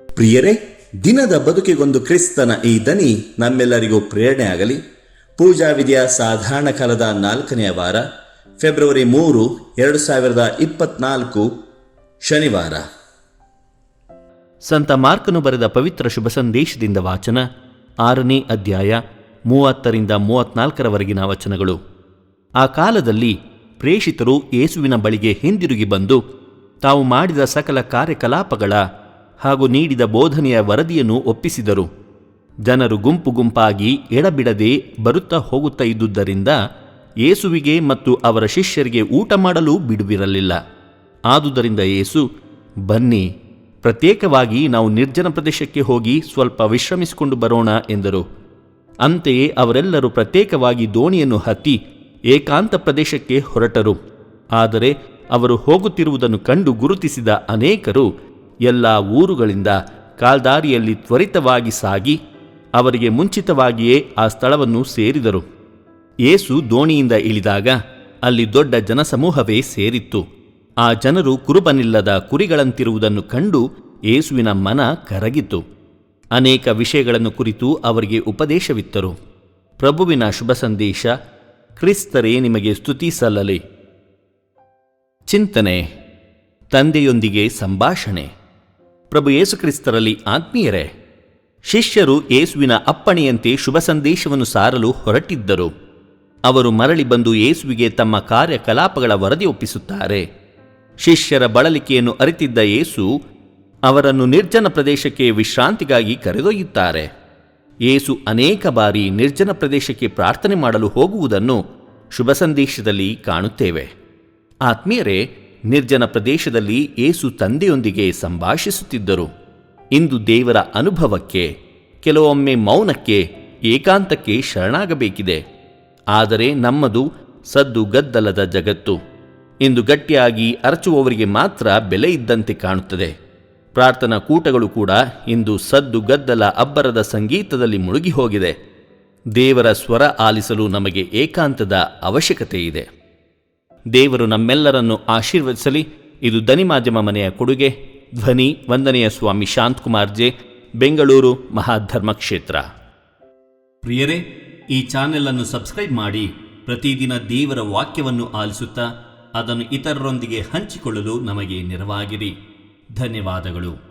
ಪ್ರಿಯರೇ, ದಿನದ ಬದುಕಿಗೊಂದು ಕ್ರಿಸ್ತನ ಈ ದನಿ ನಮ್ಮೆಲ್ಲರಿಗೂ ಪ್ರೇರಣೆ ಆಗಲಿ. ಪೂಜಾ ವಿಧಿಯ ಸಾಧಾರಣ ಕಾಲದ 4ನೇ ವಾರ, ಫೆಬ್ರವರಿ 3, 2024, ಶನಿವಾರ. ಸಂತ ಮಾರ್ಕನು ಬರೆದ ಪವಿತ್ರ ಶುಭ ಸಂದೇಶದಿಂದ ವಾಚನ, 6ನೇ ಅಧ್ಯಾಯ 30ರಿಂದ 34ರವರೆಗಿನ ವಚನಗಳು. ಆ ಕಾಲದಲ್ಲಿ ಪ್ರೇಷಿತರು ಯೇಸುವಿನ ಬಳಿಗೆ ಹಿಂದಿರುಗಿ ಬಂದು ತಾವು ಮಾಡಿದ ಸಕಲ ಕಾರ್ಯಕಲಾಪಗಳ ಹಾಗೂ ನೀಡಿದ ಬೋಧನೆಯ ವರದಿಯನ್ನು ಒಪ್ಪಿಸಿದರು. ಜನರು ಗುಂಪು ಗುಂಪಾಗಿ ಎಡಬಿಡದೆ ಬರುತ್ತಾ ಹೋಗುತ್ತಾ ಇದ್ದುದರಿಂದ ಯೇಸುವಿಗೆ ಮತ್ತು ಅವರ ಶಿಷ್ಯರಿಗೆ ಊಟ ಮಾಡಲು ಬಿಡುವಿರಲಿಲ್ಲ. ಆದುದರಿಂದ ಯೇಸು, ಬನ್ನಿ, ಪ್ರತ್ಯೇಕವಾಗಿ ನಾವು ನಿರ್ಜನ ಪ್ರದೇಶಕ್ಕೆ ಹೋಗಿ ಸ್ವಲ್ಪ ವಿಶ್ರಮಿಸಿಕೊಂಡು ಬರೋಣ ಎಂದರು. ಅಂತೆಯೇ ಅವರೆಲ್ಲರೂ ಪ್ರತ್ಯೇಕವಾಗಿ ದೋಣಿಯನ್ನು ಹತ್ತಿ ಏಕಾಂತ ಪ್ರದೇಶಕ್ಕೆ ಹೊರಟರು. ಆದರೆ ಅವರು ಹೋಗುತ್ತಿರುವುದನ್ನು ಕಂಡು ಗುರುತಿಸಿದ ಅನೇಕರು ಎಲ್ಲ ಊರುಗಳಿಂದ ಕಾಲ್ದಾರಿಯಲ್ಲಿ ತ್ವರಿತವಾಗಿ ಸಾಗಿ ಅವರಿಗೆ ಮುಂಚಿತವಾಗಿಯೇ ಆ ಸ್ಥಳವನ್ನು ಸೇರಿದರು. ಯೇಸು ದೋಣಿಯಿಂದ ಇಳಿದಾಗ ಅಲ್ಲಿ ದೊಡ್ಡ ಜನಸಮೂಹವೇ ಸೇರಿತ್ತು. ಆ ಜನರು ಕುರುಬನಿಲ್ಲದ ಕುರಿಗಳಂತಿರುವುದನ್ನು ಕಂಡು ಯೇಸುವಿನ ಮನ ಕರಗಿತು. ಅನೇಕ ವಿಷಯಗಳನ್ನು ಕುರಿತು ಅವರಿಗೆ ಉಪದೇಶವಿತ್ತರು. ಪ್ರಭುವಿನ ಶುಭ ಸಂದೇಶ. ಕ್ರಿಸ್ತರೇ ನಿಮಗೆ ಸ್ತುತಿ ಸಲ್ಲಲಿ. ಚಿಂತನೆ: ತಂದೆಯೊಂದಿಗೆ ಸಂಭಾಷಣೆ. ಪ್ರಭು ಯೇಸುಕ್ರಿಸ್ತರಲ್ಲಿ ಆತ್ಮೀಯರೇ, ಶಿಷ್ಯರು ಯೇಸುವಿನ ಅಪ್ಪಣೆಯಂತೆ ಶುಭ ಸಂದೇಶವನ್ನು ಸಾರಲು ಹೊರಟಿದ್ದರು. ಅವರು ಮರಳಿ ಬಂದು ಯೇಸುವಿಗೆ ತಮ್ಮ ಕಾರ್ಯಕಲಾಪಗಳ ವರದಿ ಒಪ್ಪಿಸುತ್ತಾರೆ. ಶಿಷ್ಯರ ಬಳಲಿಕೆಯನ್ನು ಅರಿತಿದ್ದ ಯೇಸು ಅವರನ್ನು ನಿರ್ಜನ ಪ್ರದೇಶಕ್ಕೆ ವಿಶ್ರಾಂತಿಗಾಗಿ ಕರೆದೊಯ್ಯುತ್ತಾರೆ. ಯೇಸು ಅನೇಕ ಬಾರಿ ನಿರ್ಜನ ಪ್ರದೇಶಕ್ಕೆ ಪ್ರಾರ್ಥನೆ ಮಾಡಲು ಹೋಗುವುದನ್ನು ಶುಭ ಸಂದೇಶದಲ್ಲಿ ಕಾಣುತ್ತೇವೆ. ಆತ್ಮೀಯರೇ, ನಿರ್ಜನ ಪ್ರದೇಶದಲ್ಲಿ ಯೇಸು ತಂದೆಯೊಂದಿಗೆ ಸಂಭಾಷಿಸುತ್ತಿದ್ದರು. ಇಂದು ದೇವರ ಅನುಭವಕ್ಕೆ, ಕೆಲವೊಮ್ಮೆ ಮೌನಕ್ಕೆ, ಏಕಾಂತಕ್ಕೆ ಶರಣಾಗಬೇಕಿದೆ. ಆದರೆ ನಮ್ಮದು ಸದ್ದು ಗದ್ದಲದ ಜಗತ್ತು. ಇಂದು ಗಟ್ಟಿಯಾಗಿ ಅರಚುವವರಿಗೆ ಮಾತ್ರ ಬೆಲೆ ಇದ್ದಂತೆ ಕಾಣುತ್ತದೆ. ಪ್ರಾರ್ಥನಾ ಕೂಟಗಳು ಕೂಡ ಇಂದು ಸದ್ದು ಗದ್ದಲ ಅಬ್ಬರದ ಸಂಗೀತದಲ್ಲಿ ಮುಳುಗಿ ಹೋಗಿದೆ. ದೇವರ ಸ್ವರ ಆಲಿಸಲು ನಮಗೆ ಏಕಾಂತದ ಅವಶ್ಯಕತೆ ಇದೆ. ದೇವರು ನಮ್ಮೆಲ್ಲರನ್ನು ಆಶೀರ್ವದಿಸಲಿ. ಇದು ದನಿ ಮಾಧ್ಯಮ ಮನೆಯ ಕೊಡುಗೆ. ಧ್ವನಿ ವಂದನೆಯ ಸ್ವಾಮಿ ಶಾಂತಕುಮಾರ್ ಜೆ, ಬೆಂಗಳೂರು ಮಹಾಧರ್ಮಕ್ಷೇತ್ರ. ಪ್ರಿಯರೇ, ಈ ಚಾನೆಲ್ ಅನ್ನು ಸಬ್ಸ್ಕ್ರೈಬ್ ಮಾಡಿ ಪ್ರತಿದಿನ ದೇವರ ವಾಕ್ಯವನ್ನು ಆಲಿಸುತ್ತಾ ಅದನ್ನು ಇತರರೊಂದಿಗೆ ಹಂಚಿಕೊಳ್ಳಲು ನಮಗೆ ನೆರವಾಗಿರಿ. ಧನ್ಯವಾದಗಳು.